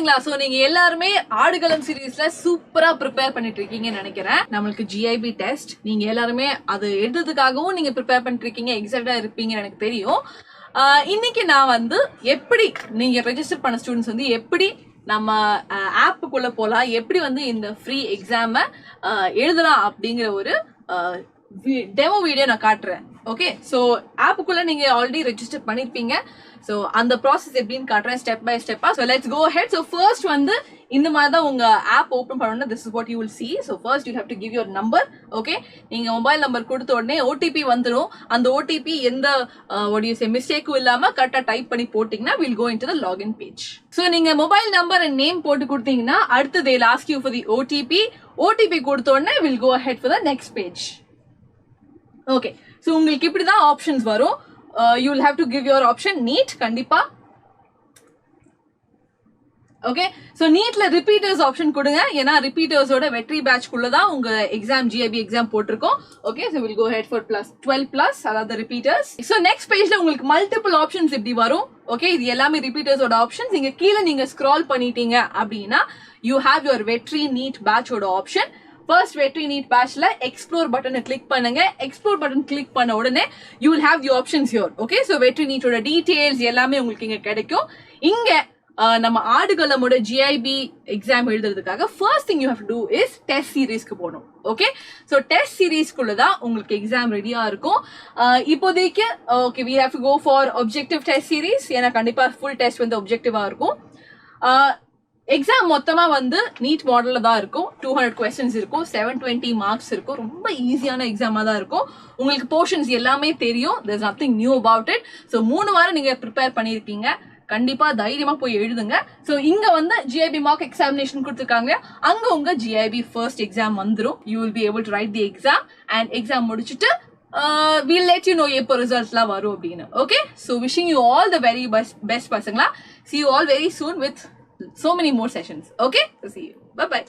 ஆச்சுங்களா? சோ நீங்க எல்லாருமே ஆடுகளம் சீரீஸ்ல சூப்பரா ப்ரிப்பேர் பண்ணிட்டு இருக்கீங்கன்னு நினைக்கிறேன். நம்மளுக்கு ஜிஐபி டெஸ்ட் நீங்க எல்லாருமே அது எழுதுறதுக்காகவும் நீங்க ப்ரிப்பேர் பண்ணிட்டு இருக்கீங்க, எக்ஸைட்டா இருப்பீங்கன்னு எனக்கு தெரியும். இன்னைக்கு நான் வந்து எப்படி நீங்க ரெஜிஸ்டர் பண்ண ஸ்டூடெண்ட்ஸ் வந்து எப்படி நம்ம ஆப்புக்குள்ள போலாம், எப்படி வந்து இந்த ஃப்ரீ எக்ஸாம எழுதலாம் அப்படிங்கிற ஒரு டெமோ வீடியோ நான் காட்டுறேன். ஓகே, சோ ஆப்புக்குள்ள நீங்க ஆல்ரெடி ரெஜிஸ்டர் பண்ணிருப்பீங்க. சோ அந்த ப்ராசஸ் எப்படின்னு காட்டுறேன் ஸ்டெப் பை ஸ்டெப்பா. So let's go ahead. So first வந்து இந்த மாதிரி தான் உங்க ஆப் ஓபன் பண்ணனும். This is what you will see. So first you have to give your number. Okay, நீங்க மொபைல் நம்பர் கொடுத்த உடனே ஓடிபி வந்துரும். அந்த ஓடிபி எந்த what you say மிஸ்டேக்கும் இல்லாம கரெக்ட்டா டைப் பண்ணி போட்டீங்கன்னா we'll go into the login page. So நீங்க மொபைல் நம்பர் and நேம் போட்டு கொடுத்தீங்கன்னா அடுத்து they'll ask you for the OTP. OTP கொடுத்த உடனே we'll go ahead for the next page. Okay, so உங்களுக்கு இப்படிதான் ஆப்ஷன்ஸ் வரும். You will have to give your option NEET கண்டிப்பா. ஓகே, சோ நீட்ல ரிப்பீட்டர்ஸ் ஆப்ஷன் கொடுங்க. ஏன்னா ரிப்பீட்டர்ஸோட வெற்றி பேட்ச் குள்ள தான் உங்க எக்ஸாம் ஜிஐபி எக்ஸாம் போட்டிருக்கோம். Okay, so we'll go ahead for +12+ அதாவது ரிப்பீட்டர்ஸ். சோ நெக்ஸ்ட் பேஜ்ல உங்களுக்கு மல்டிபிள் ஆப்ஷன்ஸ் இப்படி வரும். ஓகே, இது எல்லாமே ரிப்பீட்டர்ஸோட ஆப்ஷன்ஸ். இங்க கீழே நீங்க ஸ்க்ரால் பண்ணிட்டீங்க அப்படின்னா you have your Vetri NEET பேட்சோட ஆப்ஷன். ஃபர்ஸ்ட் வெற்றி நீட் பேட்ச்ல எக்ஸ்ப்ளோர் பட்டனை கிளிக் பண்ணுங்க. எக்ஸ்ப்ளோர் பட்டன் கிளிக் பண்ண உடனே you will have the options here. Okay, so Vetri நீட்டோட டீடைல்ஸ் எல்லாமே உங்களுக்கு இங்க கிடைக்கும். இங்க நம்ம ஆடுகளமோட ஜிஐபி எக்ஸாம் எழுதுறதுக்காக first thing you have to do is test சீரீஸ்க்கு போகணும். ஓகே, சோ டெஸ்ட் சீரீஸ்க்குள்ள தான் உங்களுக்கு எக்ஸாம் ரெடியா இருக்கும். இப்போதைக்கு okay we have to go for objective test series. ஏன்னா கண்டிப்பா ஃபுல் டெஸ்ட் வந்து objectiveஆ இருக்கும். எக்ஸாம் மொத்தமா வந்து நீட் மாடல்ல தான் இருக்கும். 200 questions இருக்கும், 720 மார்க்ஸ் இருக்கும். ரொம்ப ஈஸியான எக்ஸாமா தான் இருக்கும். உங்களுக்கு போர்ஷன்ஸ் எல்லாமே தெரியும். there's nothing new about it. So 3 வாரம் நீங்க ப்ரிப்பேர் பண்ணிருக்கீங்க, கண்டிப்பா தைரியமா போய் எழுதுங்க. சோ இங்க வந்து ஜிஐபி மார்க் எக்ஸாமினேஷன் கொடுத்திருக்காங்க. அங்க உங்க ஜிஐபி ஃபர்ஸ்ட் எக்ஸாம் வந்துரும். you will be able to write the exam and exam முடிச்சிட்டு we'll let you know எப்போ ரிசல்ட்ஸ்லாம் வரும் அப்படின்னு. Okay, so wishing you all the very best பசங்களா. See you all very soon with so many more sessions. Okay, so see you. Bye bye.